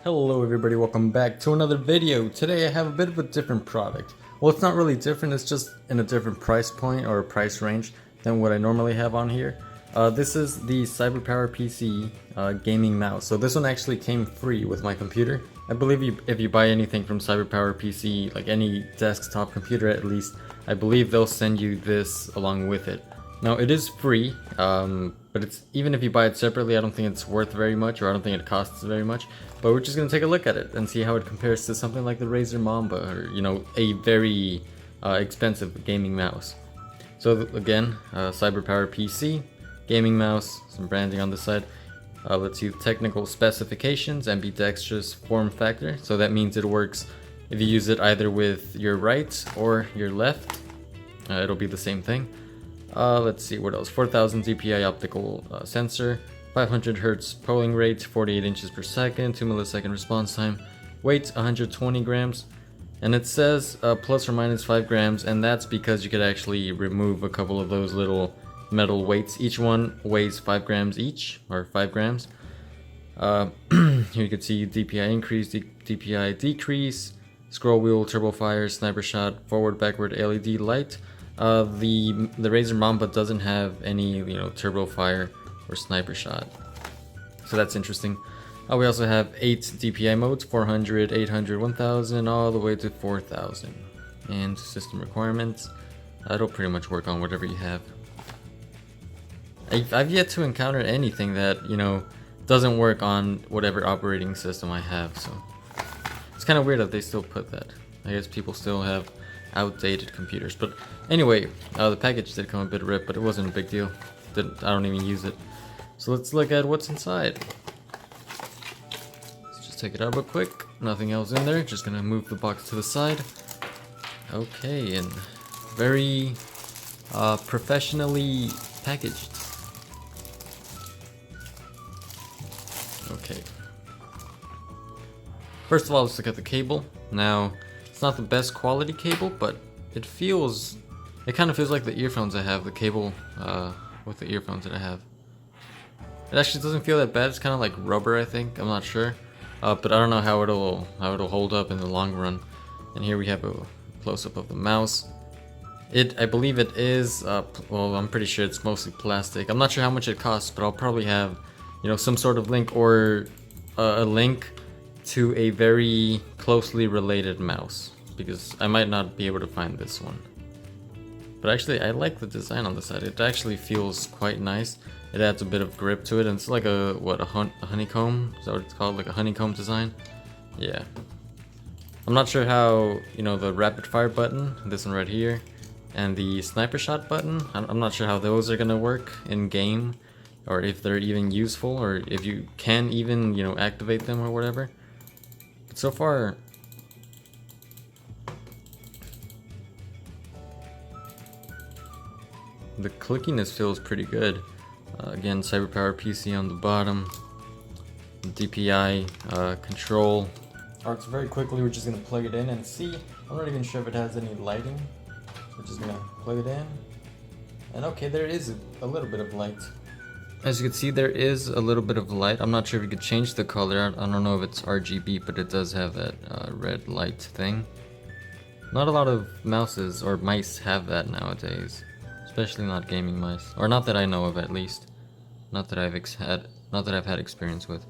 Hello everybody, welcome back to another video. Today I have a bit of a different product. Well, it's not really different, it's just in a different price point or price range than what I normally have on here. This is the CyberPowePC gaming mouse. So this one actually came free with my computer. I believe if you buy anything from CyberPowePC, like any desktop computer at least, I believe they'll send you this along with it. Now it is free, but it's even if you buy it separately, I don't think it's worth very much, or I don't think it costs very much. But we're just gonna take a look at it and see how it compares to something like the Razer Mamba, or a very expensive gaming mouse. So again, CyberPowePC gaming mouse, some branding on the side. Let's see the technical specifications, ambidextrous form factor. So that means it works if you use it either with your right or your left. It'll be the same thing. Let's see what else. 4000 dpi optical sensor, 500 hertz polling rate, 48 inches per second, 2 millisecond response time, weight 120 grams, and it says plus or minus 5 grams, and that's because you could actually remove a couple of those little metal weights. Each one weighs 5 grams each, or 5 grams. Here you can see DPI increase, DPI decrease, scroll wheel, turbo fire, sniper shot, forward backward LED light. The Razer Mamba doesn't have any turbo fire or sniper shot, so that's interesting. We also have 8 DPI modes, 400, 800, 1000, all the way to 4000. And system requirements, it'll pretty much work on whatever you have. I've yet to encounter anything that doesn't work on whatever operating system I have, so it's kind of weird that they still put that. I guess people still have outdated computers. But anyway, the package did come a bit ripped, but it wasn't a big deal. I don't even use it. So let's look at what's inside. Let's just take it out real quick. Nothing else in there. Just gonna move the box to the side. Okay, and very professionally packaged. Okay. First of all, let's look at the cable. Now, it's not the best quality cable, but it kind of feels like the earphones I have, the cable with the earphones that I have. It actually doesn't feel that bad. It's kind of like rubber, I think. I'm not sure, but I don't know how it'll hold up in the long run. And here we have a close-up of the mouse. I believe it is, well, I'm pretty sure it's mostly plastic. I'm not sure how much it costs, but I'll probably have, some sort of link or a link to a very closely related mouse, because I might not be able to find this one. But actually, I like the design on the side. It actually feels quite nice. It adds a bit of grip to it, and it's like a honeycomb? Is that what it's called? Like a honeycomb design? Yeah. I'm not sure how, the rapid fire button, this one right here, and the sniper shot button, I'm not sure how those are gonna work in game, or if they're even useful, or if you can even, activate them or whatever. But so far, the clickiness feels pretty good. Again, CyberPowePC on the bottom, DPI control. Alright, so very quickly we're just gonna plug it in and see. I'm not even sure if it has any lighting. We're just gonna plug it in. And okay, there is a little bit of light. As you can see, there is a little bit of light. I'm not sure if you could change the color. I don't know if it's RGB, but it does have that red light thing. Not a lot of mouses or mice have that nowadays. Especially not gaming mice, or not that I know of, at least. Not that I've had experience with.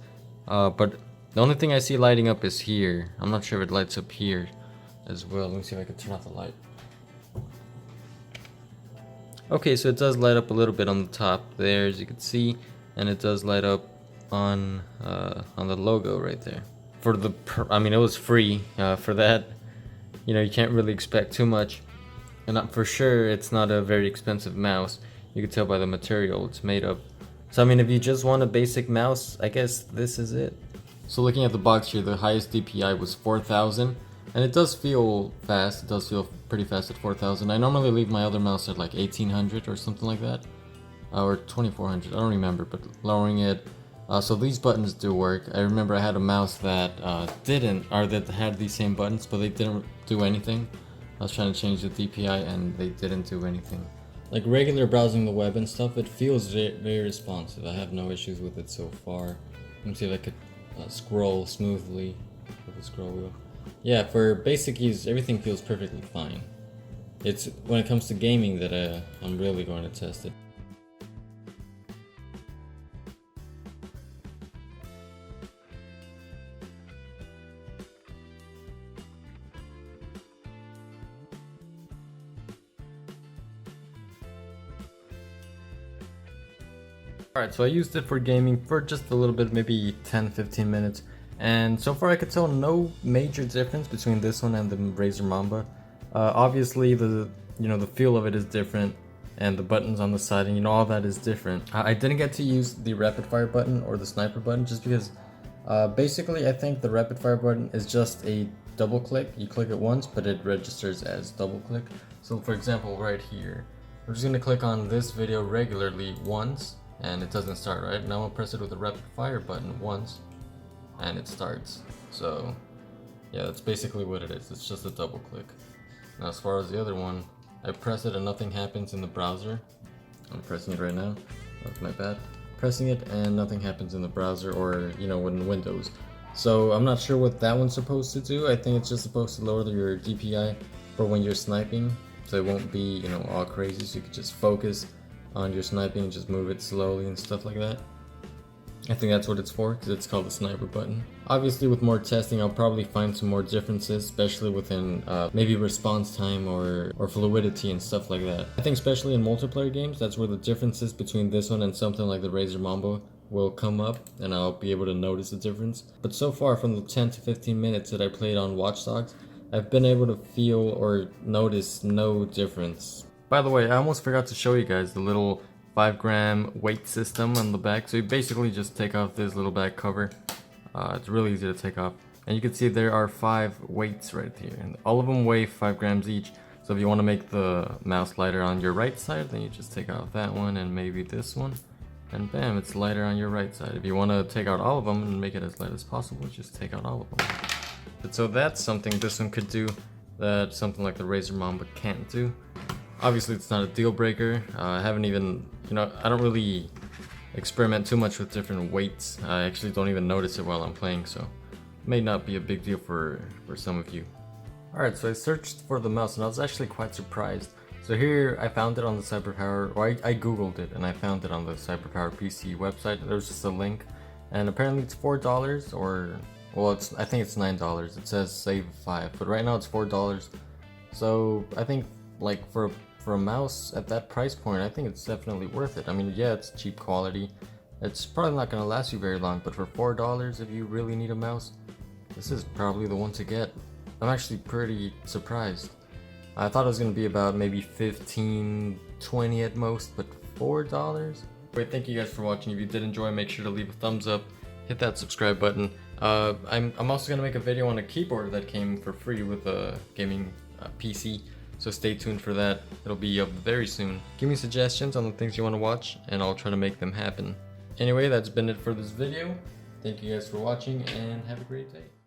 But the only thing I see lighting up is here. I'm not sure if it lights up here as well. Let me see if I can turn off the light. Okay, so it does light up a little bit on the top there, as you can see, and it does light up on the logo right there. I mean, it was free for that. You can't really expect too much. And for sure, it's not a very expensive mouse. You can tell by the material it's made of. So I mean, if you just want a basic mouse, I guess this is it. So looking at the box here, the highest DPI was 4000. And it does feel fast. It does feel pretty fast at 4000. I normally leave my other mouse at like 1800 or something like that. Or 2400, I don't remember, but lowering it. So these buttons do work. I remember I had a mouse that that had these same buttons, but they didn't do anything. I was trying to change the DPI and they didn't do anything. Like regular browsing the web and stuff, it feels very responsive. I have no issues with it so far. Let me see if I could scroll smoothly with the scroll wheel. Yeah, for basic use, everything feels perfectly fine. It's when it comes to gaming that I'm really going to test it. Alright, so I used it for gaming for just a little bit, maybe 10-15 minutes, and so far I could tell no major difference between this one and the Razer Mamba. Obviously the feel of it is different, and the buttons on the side and all that is different. I didn't get to use the rapid fire button or the sniper button just because basically I think the rapid fire button is just a double click. You click it once, but it registers as double click. So for example, right here, we're just gonna click on this video regularly once, and it doesn't start, right? Now I'll press it with the rapid fire button once, and it starts. So yeah, that's basically what it is. It's just a double click. Now as far as the other one, I press it and nothing happens in the browser. I'm pressing it right now. That's my bad. Pressing it and nothing happens in the browser or in Windows. So I'm not sure what that one's supposed to do. I think it's just supposed to lower your DPI for when you're sniping, so it won't be all crazy. So you can just focus on your sniping and just move it slowly and stuff like that. I think that's what it's for, because it's called the sniper button. Obviously with more testing I'll probably find some more differences, especially within maybe response time or fluidity and stuff like that. I think especially in multiplayer games, that's where the differences between this one and something like the Razer Mamba will come up, and I'll be able to notice the difference. But so far from the 10 to 15 minutes that I played on Watch Dogs, I've been able to feel or notice no difference. By the way, I almost forgot to show you guys the little 5-gram weight system on the back. So you basically just take off this little back cover. It's really easy to take off. And you can see there are 5 weights right here. And all of them weigh 5 grams each. So if you want to make the mouse lighter on your right side, then you just take off that one and maybe this one. And bam, it's lighter on your right side. If you want to take out all of them and make it as light as possible, just take out all of them. But so that's something this one could do that something like the Razer Mamba can't do. Obviously it's not a deal breaker. I haven't even, I don't really experiment too much with different weights. I actually don't even notice it while I'm playing, so it may not be a big deal for some of you. Alright, so I searched for the mouse and I was actually quite surprised. So here I found it on the CyberPower, or I googled it and I found it on the CyberPowePC website. There was just a link, and apparently it's $4 or, well, I think it's $9. It says save 5, but right now it's $4. So I think like for a mouse at that price point, I think it's definitely worth it. I mean, yeah, it's cheap quality. It's probably not going to last you very long, but for $4, if you really need a mouse, this is probably the one to get. I'm actually pretty surprised. I thought it was going to be about maybe $15, $20 at most, but $4? Wait, thank you guys for watching. If you did enjoy, make sure to leave a thumbs up, hit that subscribe button. I'm also going to make a video on a keyboard that came for free with a gaming PC. So stay tuned for that. It'll be up very soon. Give me suggestions on the things you want to watch, and I'll try to make them happen. Anyway, that's been it for this video. Thank you guys for watching, and have a great day.